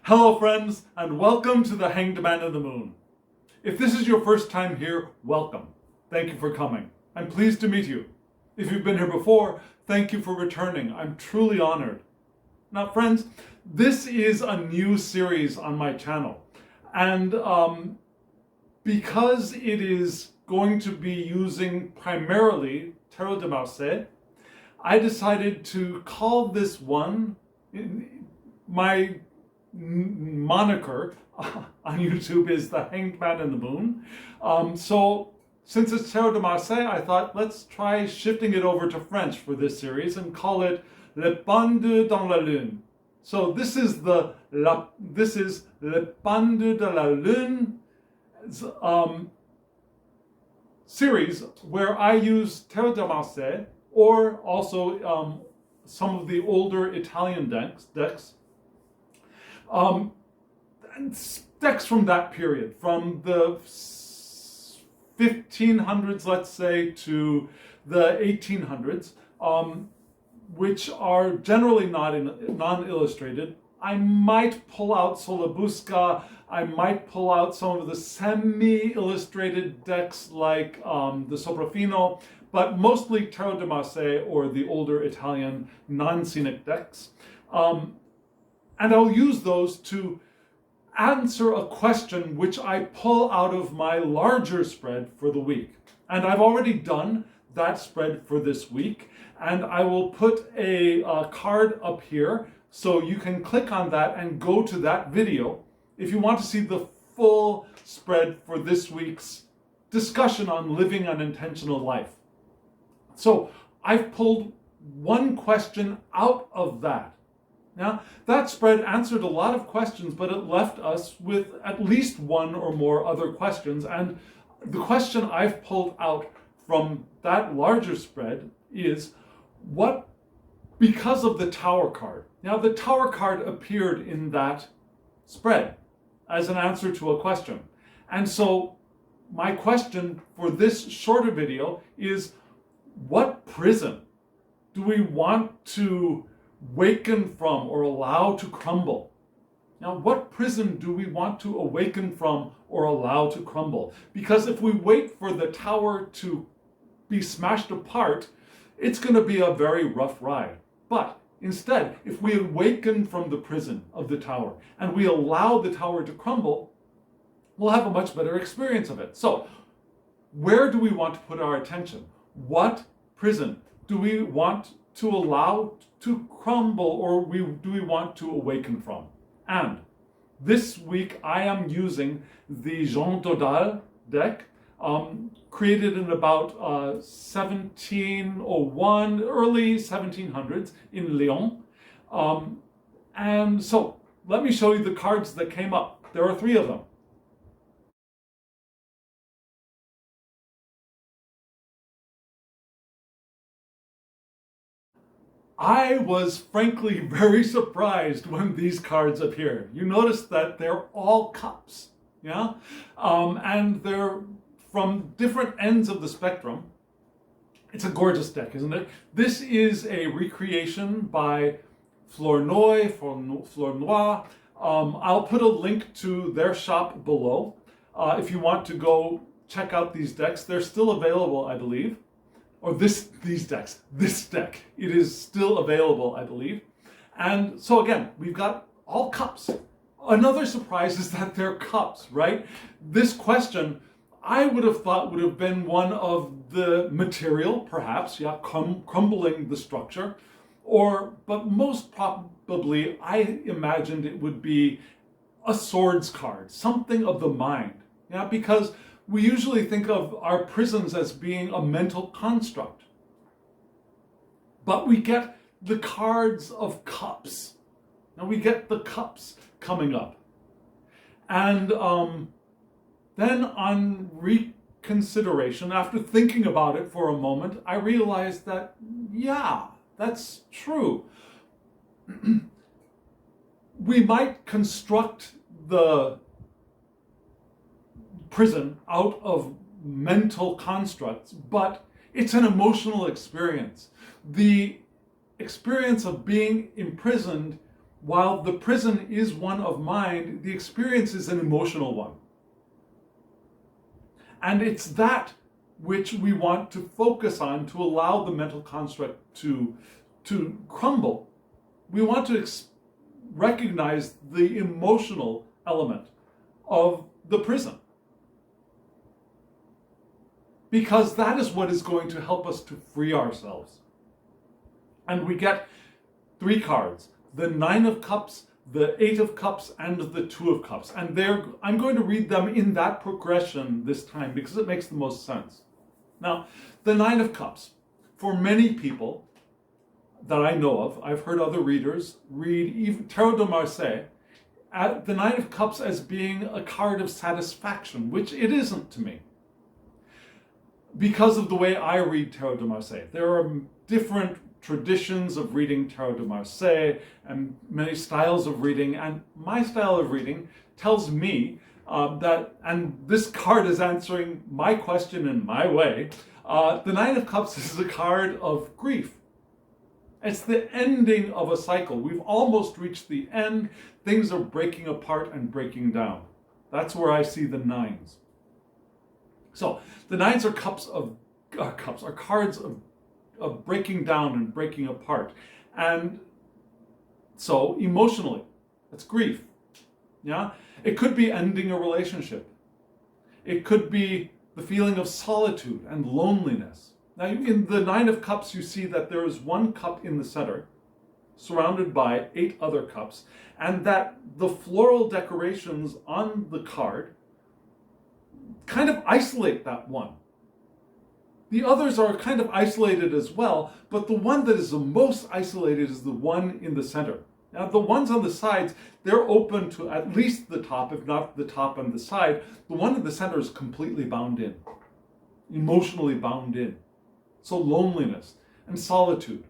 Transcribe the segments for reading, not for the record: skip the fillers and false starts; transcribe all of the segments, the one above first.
Hello friends, and welcome to the Hanged Man in the Moon. If this is your first time here, welcome. Thank you for coming. I'm pleased to meet you. If you've been here before, thank you for returning. I'm truly honored. Now friends, this is a new series on my channel. And because it is going to be using primarily Tarot de Marseille, I decided to call this one, my moniker on YouTube is the Hanged Man in the Moon. So since it's Tarot de Marseille, I thought let's try shifting it over to French for this series and call it Le Pendu dans la Lune. So this is Le Pendu de la Lune series where I use Tarot de Marseille or also some of the older Italian decks. And decks from that period, from the 1500s, let's say, to the 1800s, which are generally non-illustrated. I might pull out Solabusca, I might pull out some of the semi-illustrated decks like the Soprafino, but mostly Tarot de Marseille or the older Italian non-scenic decks. And I'll use those to answer a question which I pull out of my larger spread for the week. And I've already done that spread for this week. And I will put a card up here so you can click on that and go to that video if you want to see the full spread for this week's discussion on living an intentional life. So I've pulled one question out of that. Now, that spread answered a lot of questions, but it left us with at least one or more other questions. And the question I've pulled out from that larger spread is what, because of the Tower card. Now, the Tower card appeared in that spread as an answer to a question. And so my question for this shorter video is, what prison do we want to waken from or allow to crumble? Now, what prison do we want to awaken from or allow to crumble? Because if we wait for the tower to be smashed apart, it's going to be a very rough ride. But instead, if we awaken from the prison of the tower and we allow the tower to crumble, we'll have a much better experience of it. So, where do we want to put our attention? What prison do we want to allow to crumble or do we want to awaken from? And this week I am using the Jean Dodal deck, created in about 1701, early 1700s in Lyon. And so let me show you the cards that came up. There are 3 of them. I was frankly very surprised when these cards appeared. You notice that they're all cups, yeah? And they're from different ends of the spectrum. It's a gorgeous deck, isn't it? This is a recreation by Flornoy. I'll put a link to their shop below. If you want to go check out these decks, they're still available, I believe. Or this deck, it is still available, I believe. And so again, we've got all cups. Another surprise is that they're cups, right? This question, I would have thought would have been one of the material, perhaps, yeah, crumbling the structure. But most probably, I imagined it would be a swords card, something of the mind, yeah, because we usually think of our prisons as being a mental construct. But we get the cards of cups. Now we get the cups coming up. And then on reconsideration, after thinking about it for a moment, I realized that, yeah, that's true. We might construct the prison out of mental constructs, but it's an emotional experience. The experience of being imprisoned while the prison is one of mind, the experience is an emotional one. And it's that which we want to focus on to allow the mental construct to crumble. We want to recognize the emotional element of the prison. Because that is what is going to help us to free ourselves. And we get 3 cards, the 9 of Cups, the 8 of Cups, and the 2 of Cups. And I'm going to read them in that progression this time because it makes the most sense. Now, the 9 of Cups, for many people that I know of, I've heard other readers read even Tarot de Marseille, the 9 of Cups as being a card of satisfaction, which it isn't to me. Because of the way I read Tarot de Marseille. There are different traditions of reading Tarot de Marseille and many styles of reading, and my style of reading tells me and this card is answering my question in my way, the 9 of Cups is a card of grief. It's the ending of a cycle. We've almost reached the end. Things are breaking apart and breaking down. That's where I see the 9s. So the 9s are cards of breaking down and breaking apart. And so emotionally, it's grief. Yeah? It could be ending a relationship. It could be the feeling of solitude and loneliness. Now in the 9 of Cups, you see that there is 1 cup in the center, surrounded by 8 other cups, and that the floral decorations on the card kind of isolate that one. The others are kind of isolated as well, but the one that is the most isolated is the one in the center. Now the ones on the sides, they're open to at least the top, if not the top and the side. The one in the center is completely bound in, emotionally bound in. So loneliness and solitude.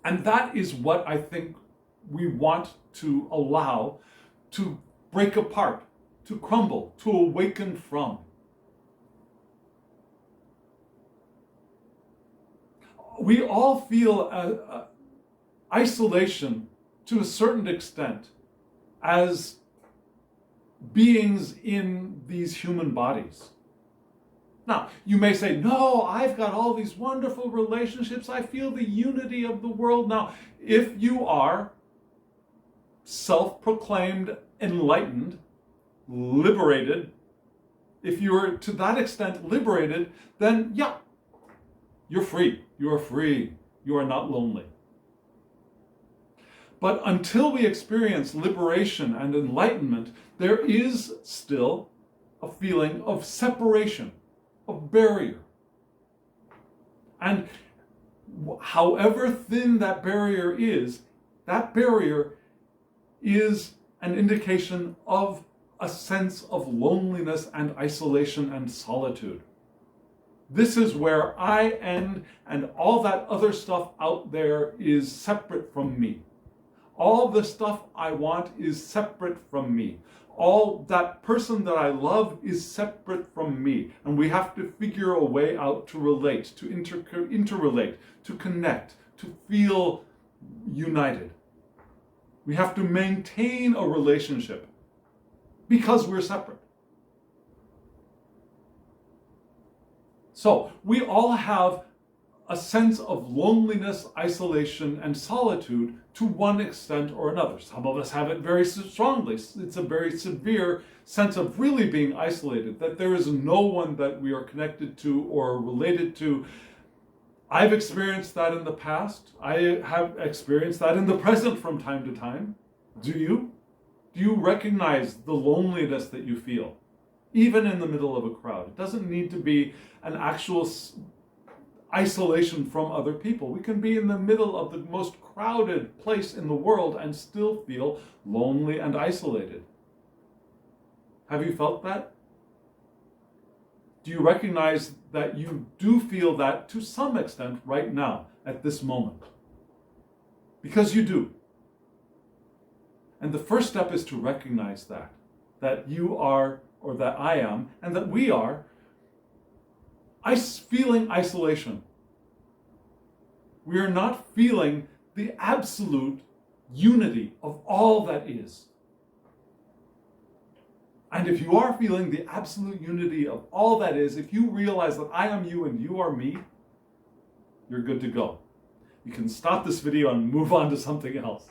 And that is what I think we want to allow to break apart, to crumble, to awaken from. We all feel isolation to a certain extent as beings in these human bodies. Now, you may say, no, I've got all these wonderful relationships. I feel the unity of the world. Now, if you are self-proclaimed enlightened, liberated, if you're to that extent liberated, then yeah, you're free. You are free. You are not lonely. But until we experience liberation and enlightenment, there is still a feeling of separation, of barrier. And however thin that barrier is an indication of a sense of loneliness and isolation and solitude. This is where I end, and all that other stuff out there is separate from me. All the stuff I want is separate from me. All that person that I love is separate from me. And we have to figure a way out to relate, to interrelate, to connect, to feel united. We have to maintain a relationship because we're separate. So we all have a sense of loneliness, isolation, and solitude to one extent or another. Some of us have it very strongly. It's a very severe sense of really being isolated, that there is no one that we are connected to or related to. I've experienced that in the past. I have experienced that in the present from time to time. Do you? Do you recognize the loneliness that you feel, even in the middle of a crowd? It doesn't need to be an actual isolation from other people. We can be in the middle of the most crowded place in the world and still feel lonely and isolated. Have you felt that? Do you recognize that you do feel that to some extent right now, at this moment? Because you do. And the first step is to recognize that you are, or that I am, and that we are feeling isolation. We are not feeling the absolute unity of all that is. And if you are feeling the absolute unity of all that is, if you realize that I am you and you are me, you're good to go. You can stop this video and move on to something else.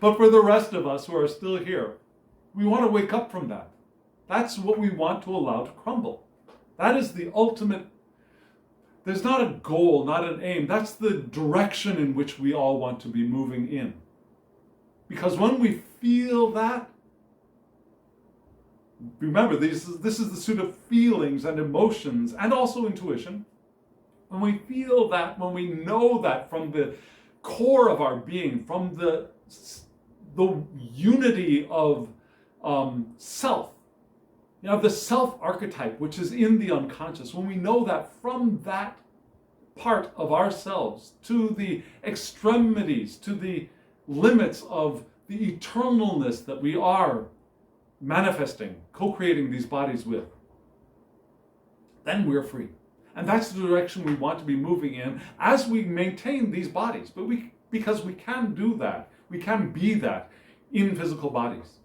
But for the rest of us who are still here, we want to wake up from that. That's what we want to allow to crumble. That is the ultimate. There's not a goal, not an aim. That's the direction in which we all want to be moving in. Because when we feel that, remember, this is the suit of feelings and emotions and also intuition. When we feel that, when we know that from the core of our being, from the unity of self, the self archetype, which is in the unconscious, when we know that from that part of ourselves to the extremities, to the limits of the eternalness that we are manifesting, co-creating these bodies with, then we're free. And that's the direction we want to be moving in as we maintain these bodies. But because we can do that, we can be that in physical bodies.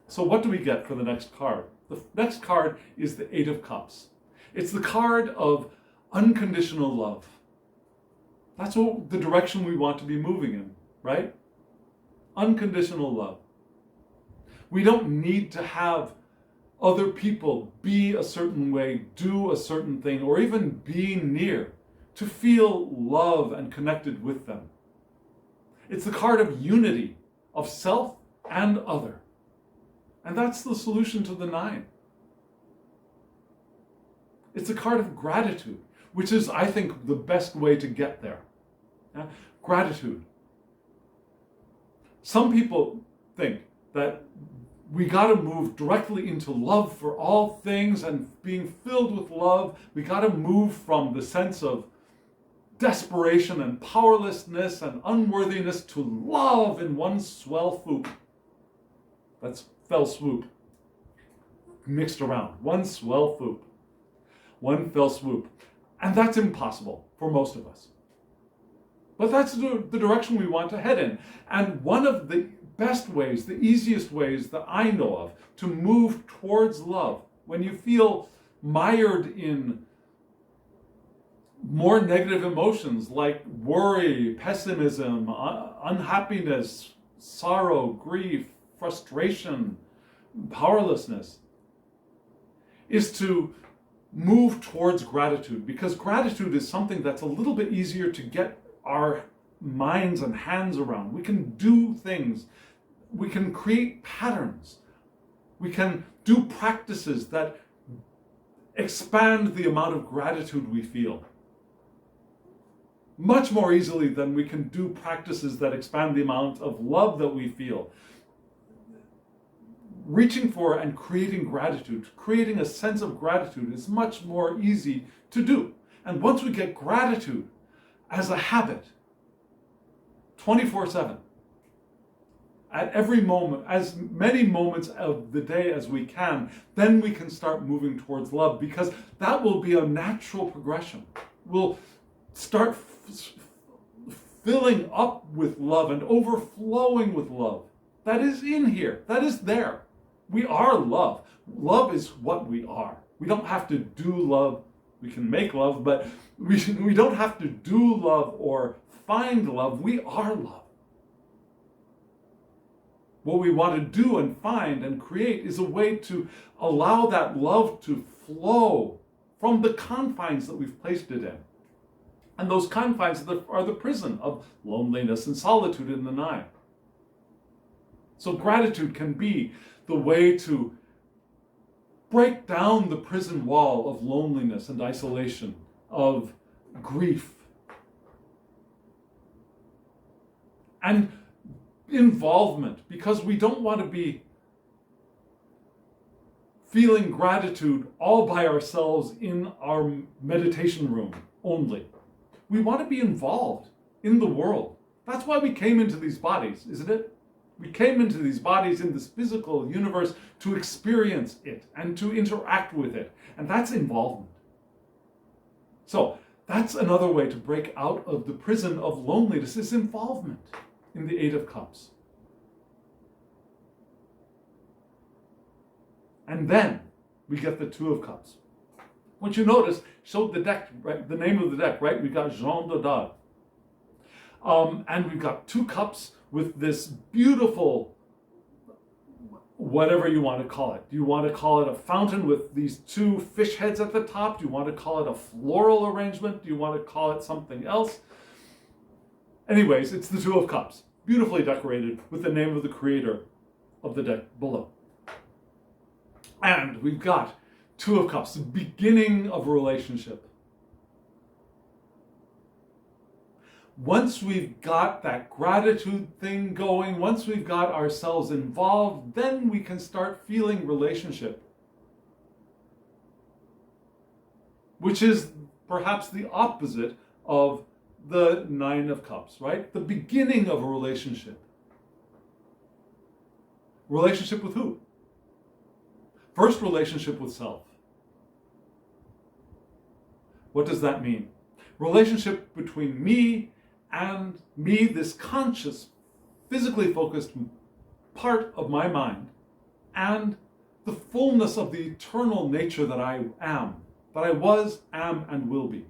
So what do we get for the next card? The next card is the Eight of Cups. It's the card of unconditional love. That's the direction we want to be moving in, right? Unconditional love. We don't need to have other people be a certain way, do a certain thing, or even be near to feel love and connected with them. It's the card of unity, of self and other. And that's the solution to the 9. It's a card of gratitude, which is, I think, the best way to get there. Yeah? Gratitude. Some people think that we got to move directly into love for all things and being filled with love. We got to move from the sense of desperation and powerlessness and unworthiness to love in one swell swoop. That's fell swoop. Mixed around. One swell swoop. One fell swoop. And that's impossible for most of us. But that's the direction we want to head in. And one of the best ways, the easiest ways that I know of to move towards love, when you feel mired in more negative emotions like worry, pessimism, unhappiness, sorrow, grief, frustration, powerlessness, is to move towards gratitude, because gratitude is something that's a little bit easier to get our minds and hands around. We can do things. We can create patterns. We can do practices that expand the amount of gratitude we feel much more easily than we can do practices that expand the amount of love that we feel. Reaching for and creating gratitude, creating a sense of gratitude is much more easy to do. And once we get gratitude as a habit, 24/7, at every moment, as many moments of the day as we can, then we can start moving towards love, because that will be a natural progression. We'll start filling up with love and overflowing with love. That is in here. That is there. We are love. Love is what we are. We don't have to do love. We can make love, but we don't have to do love or find love. We are love. What we want to do and find and create is a way to allow that love to flow from the confines that we've placed it in. And those confines are the prison of loneliness and solitude in the 9. So gratitude can be the way to break down the prison wall of loneliness and isolation, of grief, and involvement, because we don't want to be feeling gratitude all by ourselves in our meditation room only. We want to be involved in the world. That's why we came into these bodies, isn't it? We came into these bodies in this physical universe to experience it and to interact with it. And that's involvement. So that's another way to break out of the prison of loneliness, is involvement. in the Eight of Cups. And then we get the Two of Cups. What you notice showed the deck, right? The name of the deck, right? We got Jean Dodal. And we've got two cups with this beautiful, whatever you want to call it. Do you want to call it a fountain with these two fish heads at the top? Do you want to call it a floral arrangement? Do you want to call it something else? Anyways, it's the Two of Cups, beautifully decorated with the name of the creator of the deck below. And we've got Two of Cups, the beginning of a relationship. Once we've got that gratitude thing going, once we've got ourselves involved, then we can start feeling relationship. Which is perhaps the opposite of the Nine of Cups, right? The beginning of a relationship. Relationship with who? First, relationship with self. What does that mean? Relationship between me and me, this conscious, physically focused part of my mind, and the fullness of the eternal nature that I am, that I was, am, and will be.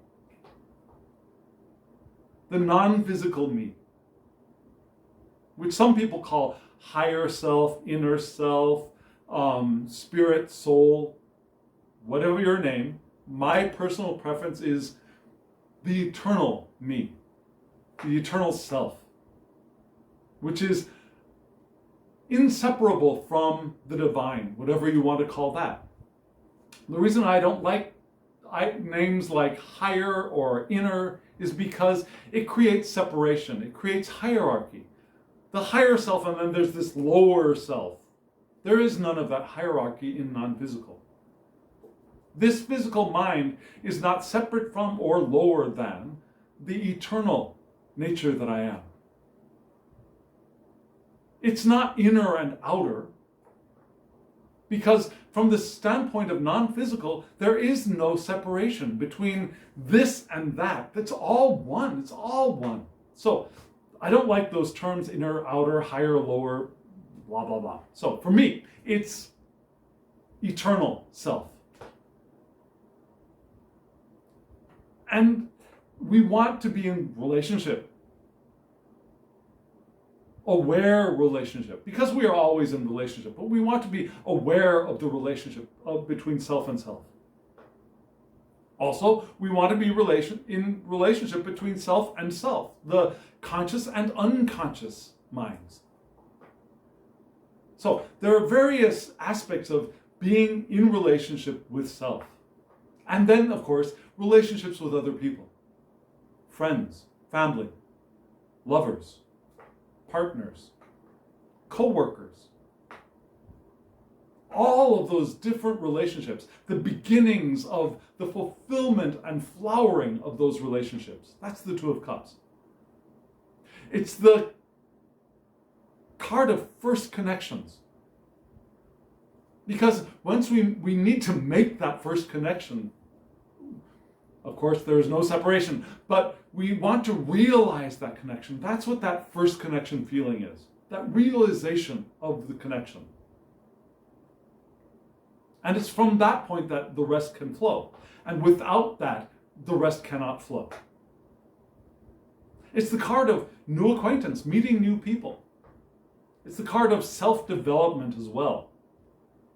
The non-physical me, which some people call higher self, inner self, spirit, soul, whatever your name. My personal preference is the eternal me, the eternal self, which is inseparable from the divine, whatever you want to call that. The reason I don't like names like higher or inner is because it creates separation, it creates hierarchy. The higher self, and then there's this lower self. There is none of that hierarchy in non-physical. This physical mind is not separate from or lower than the eternal nature that I am. It's not inner and outer, because from the standpoint of non-physical, there is no separation between this and that. That's all one. It's all one. So I don't like those terms, inner, outer, higher, lower, blah, blah, blah. So for me, it's eternal self. And we want to be in relationship. Aware relationship, because we are always in relationship, but we want to be aware of the relationship between self and self. Also, we want to be in relationship between self and self, the conscious and unconscious minds. So there are various aspects of being in relationship with self. And then, of course, relationships with other people. Friends, family, lovers, partners, co-workers. All of those different relationships, the beginnings of the fulfillment and flowering of those relationships. That's the Two of Cups. It's the card of first connections. Because once we need to make that first connection, of course, there is no separation, but we want to realize that connection. That's what that first connection feeling is. That realization of the connection. And it's from that point that the rest can flow. And without that, the rest cannot flow. It's the card of new acquaintance, meeting new people. It's the card of self-development as well.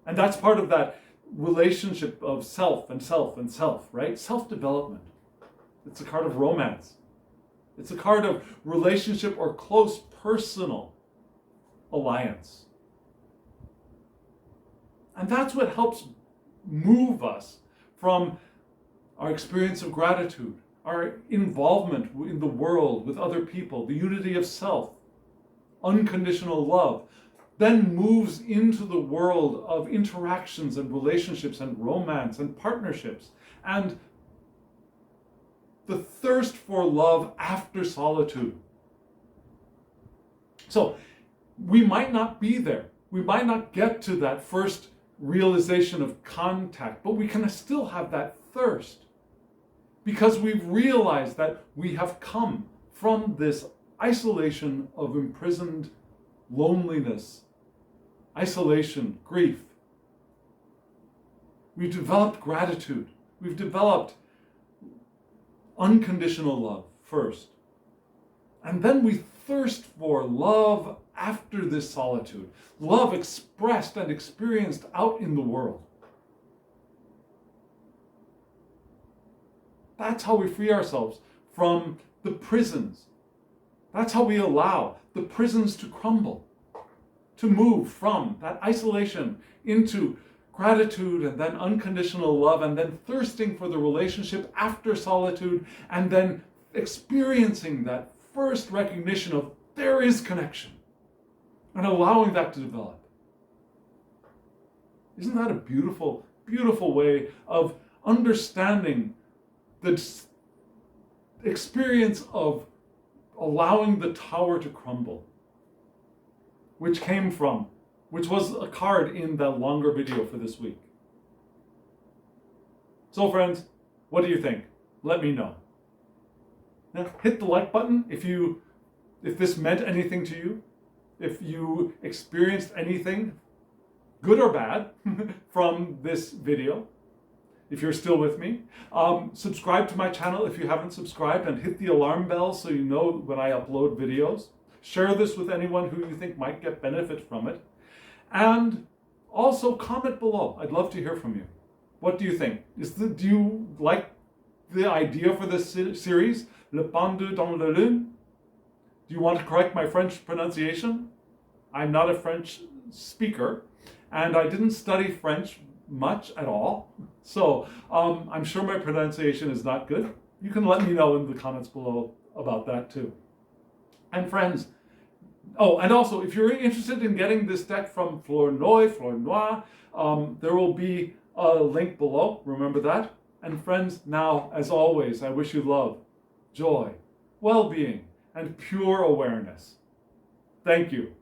And that's part of that relationship of self and self and self, right? Self-development. It's a card of romance. It's a card of relationship or close personal alliance. And that's what helps move us from our experience of gratitude, our involvement in the world with other people, the unity of self, unconditional love, then moves into the world of interactions and relationships and romance and partnerships and the thirst for love after solitude. So we might not be there. We might not get to that first realization of contact, but we can still have that thirst because we've realized that we have come from this isolation of imprisoned loneliness, isolation, grief. We've developed gratitude. We've developed unconditional love first. And then we thirst for love after this solitude. Love expressed and experienced out in the world. That's how we free ourselves from the prisons. That's how we allow the prisons to crumble, to move from that isolation into gratitude and then unconditional love, and then thirsting for the relationship after solitude, and then experiencing that first recognition of there is connection and allowing that to develop. Isn't that a beautiful, beautiful way of understanding the experience of allowing the tower to crumble, which was a card in that longer video for this week. So friends, what do you think? Let me know. Now, hit the like button if this meant anything to you, if you experienced anything, good or bad, from this video. If you're still with me, subscribe to my channel if you haven't subscribed, and hit the alarm bell so you know when I upload videos. Share this with anyone who you think might get benefit from it. And also comment below. I'd love to hear from you. What do you think? Do you like the idea for this series? Le Pendu dans la Lune? Do you want to correct my French pronunciation? I'm not a French speaker, and I didn't study French much at all. So I'm sure my pronunciation is not good. You can let me know in the comments below about that too. And friends, and also if you're interested in getting this deck from Flornoy, there will be a link below. Remember that. And friends, now, as always, I wish you love, joy, well-being, and pure awareness. Thank you.